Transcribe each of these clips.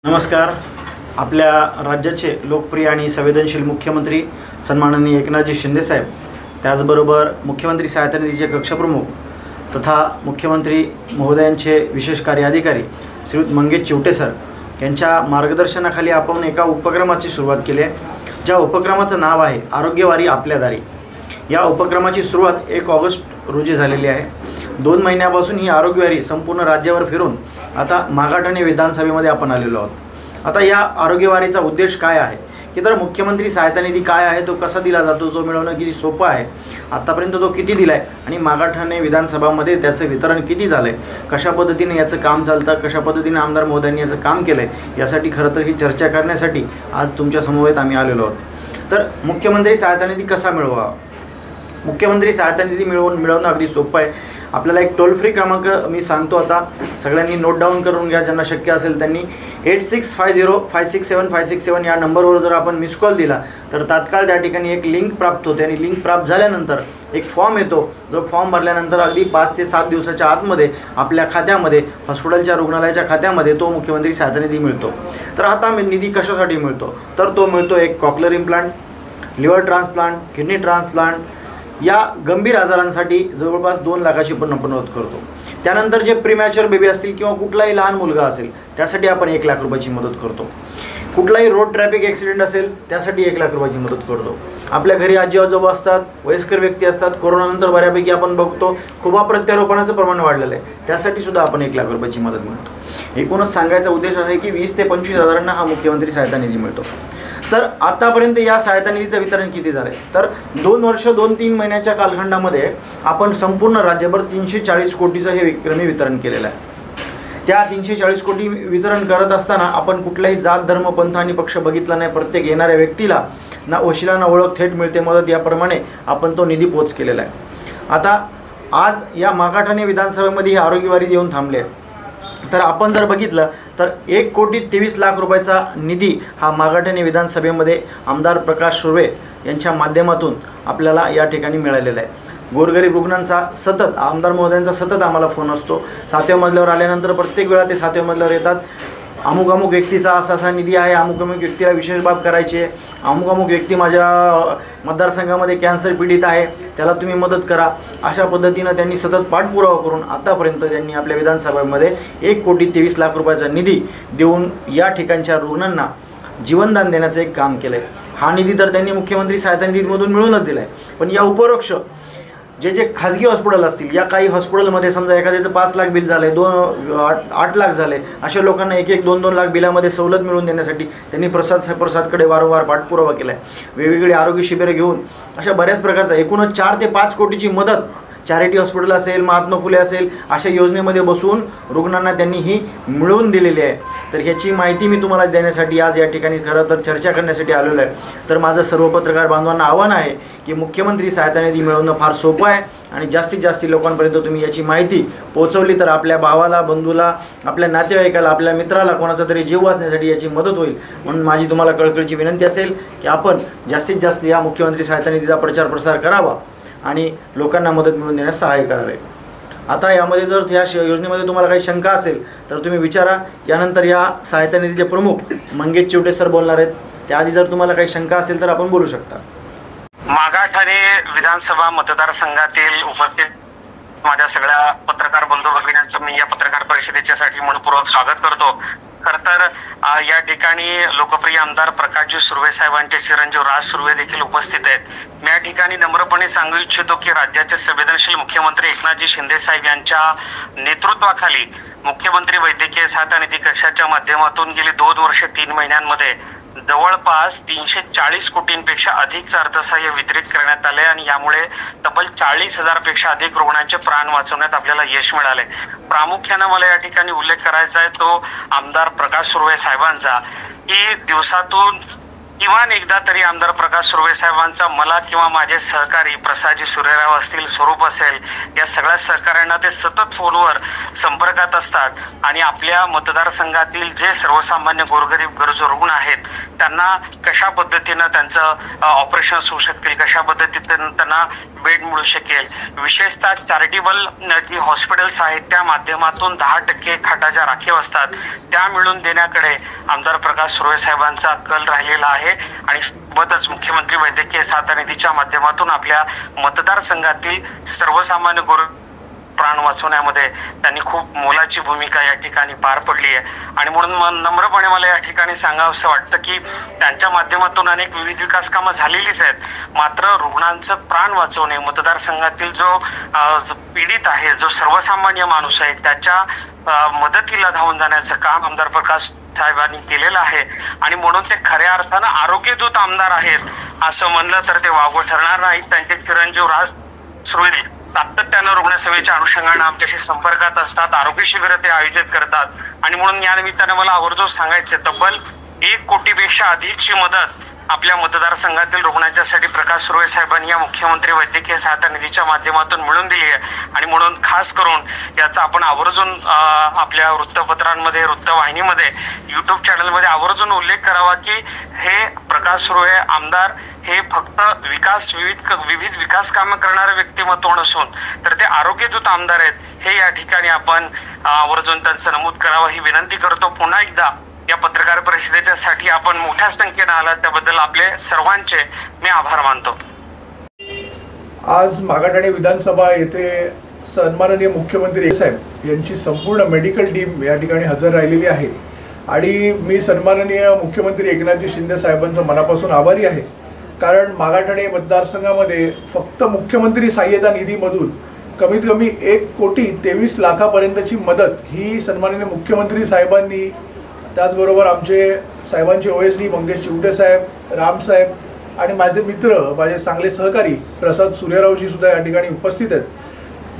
नमस्कार. आपल्या राज्याचे लोकप्रिय आणि संवेदनशील मुख्यमंत्री सन्माननीय एकनाथजी शिंदेसाहेब, त्याचबरोबर मुख्यमंत्री सहायता निधीचे कक्षप्रमुख तथा मुख्यमंत्री महोदयांचे विशेष कार्य अधिकारी श्रीयुत मंगेश चिवटे सर यांच्या मार्गदर्शनाखाली आपण एका उपक्रमाची सुरुवात केली आहे, ज्या उपक्रमाचं नाव आहे आरोग्यवारी आपल्या दारी. या उपक्रमाची सुरुवात 1 ऑगस्ट रोजी झालेली आहे. 2 महिन्यापासून ही आरोग्यवारी संपूर्ण राज्यावर फिरून आता मागाठाणे विधानसभेमध्ये आपण आलेलो आहोत. आता या आरोग्यवारीचा उद्देश काय आहे की तर मुख्यमंत्री सहायता निधी काय आहे, तो कसा दिला जातो, तो मिळवणं किती सोपं आहे, आतापर्यंत तो किती दिला आहे आणि मागाठाणे विधानसभामध्ये त्याचं वितरण किती झालं आहे, कशा पद्धतीने याचं काम चालतं, कशा पद्धतीने आमदार महोदयांनी याचं काम केलं आहे, यासाठी खरं तर ही चर्चा करण्यासाठी आज तुमच्या समवेत आम्ही आलेलो आहोत. तर मुख्यमंत्री सहायता निधी कसा मिळवावा? मुख्यमंत्री सहायता निधी मिळवणं अगदी सोपं आहे. आपल्याला एक टोल फ्री क्रमांक मी सांगतो, आता सगळ्यांनी नोट डाऊन करून घ्या ज्यांना शक्य असेल त्यांनी. 8650567567 या नंबरवर जर आपण मिस कॉल दिला तर तात्काळ त्या ठिकाणी एक लिंक प्राप्त होते आणि लिंक प्राप्त झाल्यानंतर एक फॉर्म येतो. जो फॉर्म भरल्यानंतर अगदी 5 ते 7 दिवसाच्या आतमध्ये आपल्या खात्यामध्ये, हॉस्पिटलच्या रुग्णालयाच्या खात्यामध्ये तो मुख्यमंत्री सहायता निधी मिळतो. तर आता निधी कशासाठी मिळतो? तर तो मिळतो एक cochlear implant, liver transplant, kidney transplant या गंभीर आजारांसाठी जवळपास 2 लाखाची पण आपण मदत करतो. त्यानंतर जे प्रीमॅच्युअर बेबी असतील किंवा कुठलाही लहान मुलगा असेल त्यासाठी आपण 1 लाख रुपयाची मदत करतो. कुठलाही रोड ट्रॅफिक ॲक्सिडेंट असेल त्यासाठी 1 लाख रुपयाची मदत करतो. आपल्या घरी आजी आजोबा असतात, वयस्कर व्यक्ती असतात, कोरोनानंतर बऱ्यापैकी आपण बघतो खुबा प्रत्यारोपणाचं प्रमाण वाढलेलं आहे, त्यासाठी सुद्धा आपण 1 लाख रुपयाची मदत मिळतो. एकूणच सांगायचा उद्देश आहे की 20 ते 25 हजारांना हा मुख्यमंत्री सहायता निधी मिळतो. तर आतापर्यंत या सहायता निधीचं वितरण किती झालं आहे? तर 2 वर्ष 2-3 महिन्याच्या कालखंडामध्ये आपण संपूर्ण राज्यभर 340 कोटीचं हे विक्रमी वितरण केलेलं आहे. त्या 340 कोटी वितरण करत असताना आपण कुठलाही जात, धर्म, पंथ आणि पक्ष बघितला नाही. प्रत्येक येणाऱ्या व्यक्तीला ना वशिला ना ओळख, थेट मिळते मदत, याप्रमाणे आपण तो निधी पोच केलेला आहे. आता आज या मागाठाणे विधानसभेमध्ये ही आरोग्यवारी देऊन थांबले आहे. तर आपण जर बघितलं तर 1,23,00,000 रुपयाचा निधी हा मागाठाणे विधानसभेमध्ये आमदार प्रकाश सुर्वे यांच्या माध्यमातून आपल्याला या ठिकाणी मिळालेला आहे. गोरगरीब रुग्णांचा सतत, आमदार महोदयांचा सतत आम्हाला फोन असतो. 7व्या मजल्यावर आल्यानंतर प्रत्येक वेळा ते 7व्या मजल्यावर येतात. अमुक अमुक व्यक्तीचा असा निधी आहे, अमुक अमुक व्यक्तीला विशेष बाब करायची आहे, अमुक अमुक व्यक्ती माझ्या मतदारसंघामध्ये कॅन्सर पीडित आहे, त्याला तुम्ही मदत करा. अशा पद्धतीनं त्यांनी सतत पाठपुरावा करून आतापर्यंत त्यांनी आपल्या विधानसभेमध्ये 1,23,00,000 रुपयाचा निधी देऊन या ठिकाणच्या रुग्णांना जीवनदान देण्याचं एक काम केलं आहे. हा निधी तर त्यांनी मुख्यमंत्री सहायता निधीमधून मिळूनच दिला आहे, पण या उपरोक्ष जे खाजगी हॉस्पिटल असतील, या काही हॉस्पिटलमध्ये समजा एखाद्याचं 5 लाख बिल झालं आहे, 8 लाख झाले, अशा लोकांना 1-1, 2-2 लाख बिलामध्ये सवलत मिळवून देण्यासाठी त्यांनी प्रसादकडे वारंवार पाठपुरावा केला आहे. वेगवेगळे आरोग्य शिबिरं घेऊन अशा बऱ्याच प्रकारचा एकूणच 4 ते 5 कोटीची मदत चॅरिटी हॉस्पिटल असेल, महात्मा फुले असेल, अशा योजनेमध्ये बसून रुग्णांना त्यांनी ही मिळवून दिलेली आहे. तर ह्याची माहिती मी तुम्हाला देण्यासाठी आज या ठिकाणी खरं तर चर्चा करण्यासाठी आलेलो आहे. तर माझं सर्व पत्रकार बांधवांना आव्हान आहे की मुख्यमंत्री सहायता निधी मिळवणं फार सोपं आहे आणि जास्तीत जास्त लोकांपर्यंत तुम्ही याची माहिती पोहोचवली तर आपल्या भावाला, बंधूला, आपल्या नातेवाईकाला, आपल्या मित्राला कोणाचा तरी जीव वाचण्यासाठी याची मदत होईल. म्हणून माझी तुम्हाला कळकळीची विनंती असेल की आपण जास्तीत जास्त या मुख्यमंत्री सहायता निधीचा प्रचार प्रसार करावा आणि लोकांना मदत मिळवून देण्यास सहाय्य करावे. आता यामध्ये जर ह्या योजनेमध्ये तुम्हाला काही शंका असेल तर तुम्ही विचारा. यानंतर या सहायता निधीचे प्रमुख मंगेश चिवटे सर बोलणार आहेत. त्याआधी जर तुम्हाला काही शंका असेल तर आपण बोलू शकता. मागाठाणे विधानसभा मतदारसंघातील उपस्थित माझ्या सगळ्या पत्रकार बंधू भगिनींचं मी या पत्रकार परिषदेच्यासाठी मनपूर्वक स्वागत करतो. खरं तर या ठिकाणी लोकप्रिय आमदार प्रकाशजी सुर्वे साहेबांचे चिरंजीव राज सुर्वे देखील उपस्थित आहेत. मी या ठिकाणी नम्रपणे सांगू इच्छितो की राज्याचे संवेदनशील मुख्यमंत्री एकनाथजी शिंदे साहेब यांच्या नेतृत्वाखाली मुख्यमंत्री वैद्यकीय सहायता निधी कक्षाच्या माध्यमातून गेली 2 वर्ष 3 महिन्यांमध्ये जवळपास 340 कोटींपेक्षा अधिकचं अर्थसहाय्य वितरित करण्यात आले आणि यामुळे तब्बल 40,000 पेक्षा अधिक रुग्णांचे प्राण वाचवण्यात आपल्याला यश मिळाले. प्रामुख्यानं मला या ठिकाणी उल्लेख करायचा आहे तो आमदार प्रकाश सुर्वे साहेबांचा, की दिवसातून किमान एकदा तरी आमदार प्रकाश सुर्वे साहेबांचा मला किंवा माझे सहकारी प्रसादजी सूर्यराव असतील, स्वरूप असेल, या सगळ्या सहकाऱ्यांना ते सतत फोनवर संपर्कात असतात आणि आपल्या मतदारसंघातील जे सर्वसामान्य गोरगरीब गरजू रुग्ण आहेत त्यांना कशा पद्धतीनं त्यांचं ऑपरेशन होऊ शकतील, कशा पद्धतीनं त्यांना बेड मिळू शकेल. विशेषतः चॅरिटेबल हॉस्पिटल्स आहेत त्या माध्यमातून 10% खाटा ज्या राखीव असतात त्या मिळून देण्याकडे आमदार प्रकाश सुर्वे साहेबांचा कल राहिलेला आहे. आणि सोबतच मुख्यमंत्री वैद्यकीय सहायता निधीच्या माध्यमातून आपल्या मतदारसंघातील सर्वसामान्य प्राण वाचवण्यामध्ये त्यांनी खूप मोलाची भूमिका या ठिकाणी पार पडली आहे. आणि म्हणून नम्रपणे मला या ठिकाणी सांगावंसं वाटतं की त्यांच्या माध्यमातून अनेक विविध विकास कामं झालेलीच आहेत, मात्र रुग्णांचं प्राण वाचवणे, मतदारसंघातील जो पीडित आहे, जो सर्वसामान्य माणूस आहे, त्याच्या मदतीला धावून जाण्याचं काम आमदार प्रकाश साहेबांनी केलेलं आहे. आणि म्हणून ते खऱ्या अर्थानं आरोग्यदूत आमदार आहेत असं म्हणलं तर ते वावगं ठरणार नाही. त्यांचे चिरंजीव राज सुर्वे सातत्यानं रुग्णसेवेच्या अनुषंगाने आमच्याशी संपर्कात असतात, आरोग्य शिबिर ते आयोजित करतात. आणि म्हणून या निमित्ताने मला आवर्जून सांगायचे, तब्बल 1 कोटीपेक्षा अधिकची मदत आपल्या मतदारसंघातील रुग्णांच्यासाठी प्रकाश सुर्वे साहेबांनी या मुख्यमंत्री वैद्यकीय सहायता निधीच्या माध्यमातून मिळवून दिली आहे. आणि म्हणून खास करून याचा आपण आवर्जून आपल्या वृत्तपत्रांमध्ये, वृत्तवाहिनीमध्ये, युट्यूब चॅनलमध्ये आवर्जून उल्लेख करावा की हे प्रकाश सुर्वे आमदार हे फक्त विविध विकास कामं करणारे व्यक्तिमत्व नसून तर ते आरोग्यदूत आमदार आहेत, हे या ठिकाणी आपण आवर्जून त्यांचं नमूद करावं ही विनंती करतो. पुन्हा एकदा या पत्रकार परिषदेसाठी आपण मोठ्या संख्येने आलात त्याबद्दल आपले सर्वांचे मी आभार मानतो. आज मागाठाणे विधानसभा येथे सन्माननीय मुख्यमंत्री साहेब यांची संपूर्ण मेडिकल टीम या ठिकाणी हजर राहिलेली आहे. आणि मी सन्माननीय मुख्यमंत्री एकनाथजी शिंदे साहेबांचा मनापासून आभारी आहे, कारण मागाठाणे मतदारसंघामध्ये फक्त मुख्यमंत्री सहाय्यता निधीमधून कमीत कमी 1,23,00,000पर्यंतची मदत ही सन्माननीय मुख्यमंत्री साहेबांनी, त्याचबरोबर आमचे साहेबांचे OSD मंगेश चिवटे साहेब, राम साहेब आणि माझे मित्र, माझे चांगले सहकारी प्रसाद सूर्यरावजी सुद्धा या ठिकाणी उपस्थित आहेत.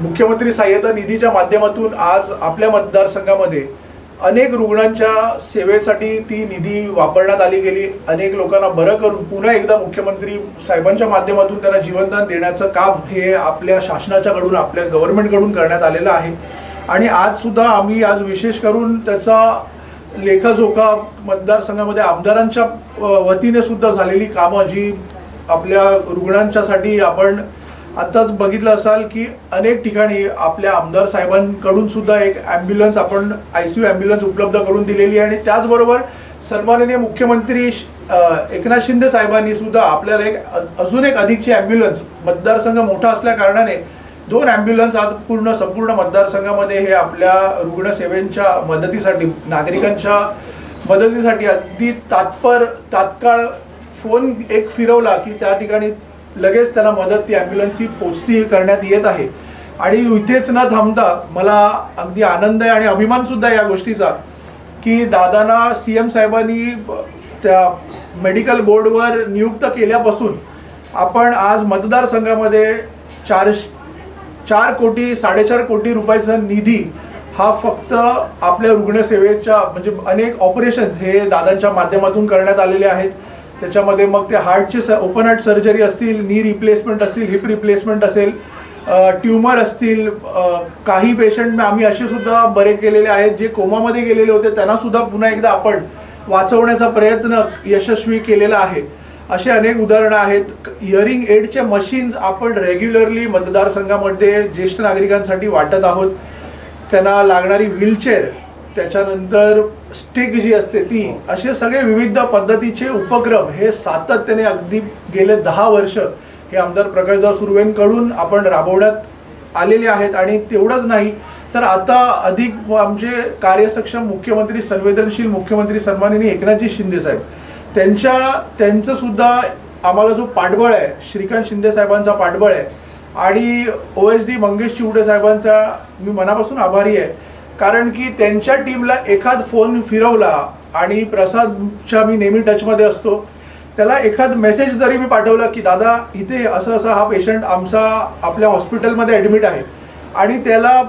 मुख्यमंत्री सहाय्यता निधीच्या माध्यमातून आज आपल्या मतदारसंघामध्ये अनेक रुग्णांच्या सेवेसाठी ती निधी वापरण्यात आली गेली. अनेक लोकांना बरं करून पुन्हा एकदा मुख्यमंत्री साहेबांच्या माध्यमातून त्यांना जीवनदान देण्याचं काम हे आपल्या शासनाच्याकडून, आपल्या गव्हर्नमेंटकडून करण्यात आलेलं आहे. आणि आजसुद्धा आम्ही आज विशेष करून त्याचा लेखाजोखा मतदारसंघामध्ये आमदारांच्या वतीने सुद्धा झालेली कामं जी आपल्या रुग्णांच्यासाठी आपण आत्ताच बघितलं असाल की अनेक ठिकाणी आपल्या आमदार साहेबांकडून सुद्धा एक ॲम्ब्युलन्स आपण ICU ॲम्ब्युलन्स उपलब्ध करून दिलेली आहे. आणि त्याचबरोबर सन्माननीय मुख्यमंत्री एकनाथ शिंदे साहेबांनी सुद्धा आपल्याला अजून एक अधिकची ॲम्ब्युलन्स, मतदारसंघ मोठा असल्या कारणाने 2 ॲम्ब्युलन्स आज संपूर्ण मतदारसंघामध्ये हे आपल्या रुग्णसेवेच्या मदतीसाठी, नागरिकांच्या मदतीसाठी अगदी तात्काळ फोन एक फिरवला की त्या ठिकाणी लगेच त्यांना मदत ती ॲम्ब्युलन्स ही पोचती करण्यात येत आहे. आणि इथेच न थांबता मला अगदी आनंद आहे आणि अभिमानसुद्धा या गोष्टीचा की दादांना CM साहेबांनी त्या मेडिकल बोर्डवर नियुक्त केल्यापासून आपण आज मतदारसंघामध्ये 4 कोटी 4.5 कोटी रुपयाचा निधी हा फक्त आपल्या रुग्णसेवेच्या, म्हणजे अनेक ऑपरेशन्स हे दादांच्या माध्यमातून करण्यात आलेले आहेत. त्याच्यामध्ये मग ते हार्टचे ओपन हार्ट सर्जरी असतील, नी रिप्लेसमेंट असतील, हिप रिप्लेसमेंट असेल, ट्यूमर असतील, काही पेशंट आम्ही असे सुद्धा बरे केलेले आहेत जे कोमामध्ये गेलेले होते, त्यांना सुद्धा पुन्हा एकदा आपण वाचवण्याचा प्रयत्न यशस्वी केलेला आहे. असे अनेक उदाहरणं आहेत. हिअरिंग एडचे मशीन्स आपण रेग्युलरली मतदारसंघामध्ये ज्येष्ठ नागरिकांसाठी वाटत आहोत. त्यांना लागणारी व्हीलचेअर, त्याच्यानंतर स्टिक जी असते ती, असे सगळे विविध पद्धतीचे उपक्रम हे सातत्याने अगदी गेले 10 वर्ष हे आमदार प्रकाशदादा सुर्वेंकडून आपण राबवण्यात आलेले आहेत. आणि तेवढंच नाही तर आता अधिक आमचे कार्यसक्षम मुख्यमंत्री, संवेदनशील मुख्यमंत्री सन्माननीय एकनाथजी शिंदे साहेब, त्यांचं सुद्धा आम्हाला जो पाठबळ आहे, श्रीकांत शिंदे साहेबांचा पाठबळ आहे आणि OSD मंगेश चिवटे साहेबांचा मी मनापासून आभारी आहे. कारण की त्यांच्या टीमला एखाद फोन फिरवला आणि प्रसादच्या मी नेहमी टचमध्ये असतो, त्याला एखाद मेसेज जरी मी पाठवला की दादा इथे असं असं हा पेशंट आमचा आपल्या हॉस्पिटलमध्ये ॲडमिट आहे, आणि त्याला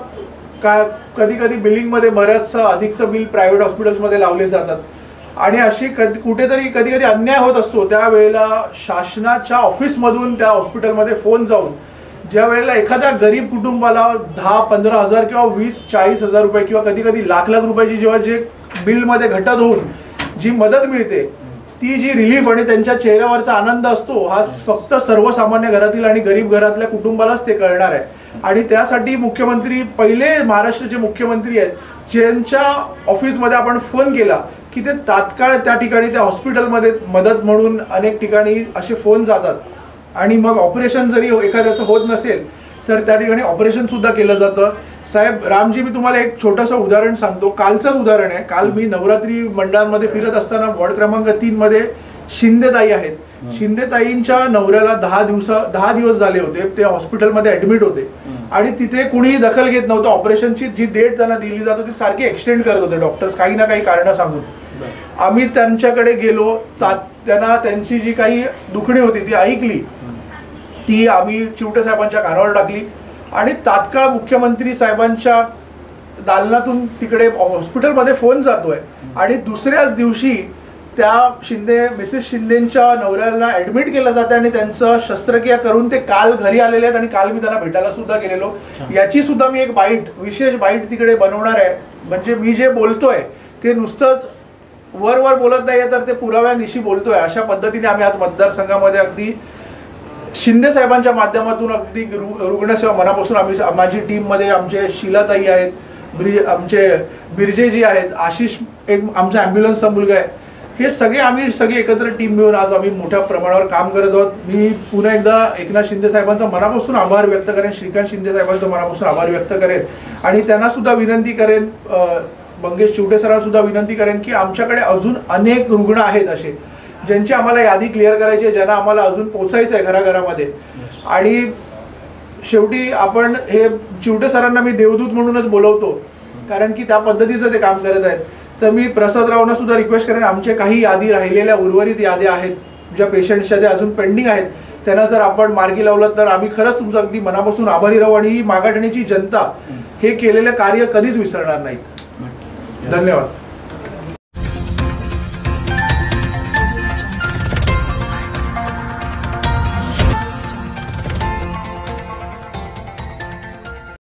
कधी कधी बिलिंगमध्ये बऱ्याचसं अधिकचं बिल प्रायव्हेट हॉस्पिटल्समध्ये लावले जातात. आणि अशी कुठेतरी कधी कधी अन्याय होत असतो, त्यावेळेला शासनाच्या ऑफिसमधून त्या हॉस्पिटलमध्ये फोन जाऊन ज्या वेळेला एखाद्या गरीब कुटुंबाला 10-15 हजार किंवा 20-40 हजार रुपये किंवा कधी कधी लाख रुपयाची जेव्हा जे बिलमध्ये घटत होऊन जी मदत मिळते ती जी रिलीफ आणि त्यांच्या चेहऱ्यावरचा आनंद असतो हा फक्त सर्वसामान्य घरातील आणि गरीब घरातल्या कुटुंबालाच ते कळणार आहे। आणि त्यासाठी मुख्यमंत्री पहिले महाराष्ट्राचे मुख्यमंत्री आहेत ज्यांच्या ऑफिसमध्ये आपण फोन केला की ते तात्काळ त्या ठिकाणी त्या हॉस्पिटलमध्ये मदत म्हणून अनेक ठिकाणी असे फोन जातात आणि मग ऑपरेशन जरी एखाद्याचं होत नसेल तर त्या ठिकाणी ऑपरेशन सुद्धा केलं जातं। साहेब रामजी, मी तुम्हाला एक छोटंसं उदाहरण सांगतो, कालचंच उदाहरण आहे। काल मी नवरात्री मंडळांमध्ये फिरत असताना वॉर्ड क्रमांक 3 मध्ये शिंदेताई आहेत, शिंदेताईंच्या नवऱ्याला 10 दिवस झाले होते, ते हॉस्पिटलमध्ये ऍडमिट होते आणि तिथे कुणीही दखल घेत नव्हतं। ऑपरेशनची जी डेट त्यांना दिली जात होती सारखी एक्सटेंड करत होते डॉक्टर्स, काही ना काही कारण सांगून। आम्ही त्यांच्याकडे गेलो, त्यांना त्यांची जी काही दुखणी होती ती ऐकली, ती आम्ही चिवटे साहेबांच्या कानावर टाकली आणि तात्काळ मुख्यमंत्री साहेबांच्या दालनातून तिकडे हॉस्पिटलमध्ये फोन जातोय आणि दुसऱ्याच दिवशी त्या मिसेस शिंदेच्या नवऱ्याला ऍडमिट केलं जातं आणि त्यांचं शस्त्रक्रिया करून ते काल घरी आलेले आहेत आणि काल मी त्यांना भेटायला सुद्धा गेलेलो। याची सुद्धा मी एक विशेष बाईट तिकडे बनवणार आहे। म्हणजे मी जे बोलतोय ते नुसतंच वर बोलत नाहीये तर ते पुराव्यानिशी बोलतोय, अशा पद्धतीने आम्ही आज मतदारसंघामध्ये अगदी शिंदे साहेबांच्या माध्यमातून अगदी रुग्णसेवा मनापासून आम्ही माझी टीममध्ये आमचे शीलाताई आहेत, आमचे बिरजेजी आहेत, आशिष एक आमचा ॲम्ब्युलन्सचा मुलगा आहे, हे आम्ही सगळे एकत्र टीम मिळून आज आम्ही मोठ्या प्रमाणावर काम करत आहोत। मी पुन्हा एकदा एकनाथ शिंदे साहेबांचा मनापासून आभार व्यक्त करेन, श्रीकांत शिंदे साहेबांचा मनापासून आभार व्यक्त करेन आणि त्यांना सुद्धा विनंती करेन, मंगेश चिवटे सरांना सुद्धा विनंती करेन की आमच्याकडे अजून अनेक रुग्ण आहेत असे ज्यांची आम्हाला यादी क्लिअर करायची आहे, ज्यांना आम्हाला अजून पोचायचं आहे घराघरामध्ये। आणि शेवटी आपण हे चिवटे सरांना मी देवदूत म्हणूनच बोलवतो कारण की त्या पद्धतीचं ते काम करत आहेत। तर मी प्रसादरावांना सुद्धा रिक्वेस्ट करेन, आमचे काही यादी राहिलेल्या उर्वरित याद्या आहेत ज्या पेशंट्सच्या त्या अजून पेंडिंग आहेत, त्यांना जर आपण मार्गी लावलं तर आम्ही खरंच तुमचं अगदी मनापासून आभारी राहू आणि ही मागाठणीची जनता हे केलेलं कार्य कधीच विसरणार नाहीत। धन्यवाद।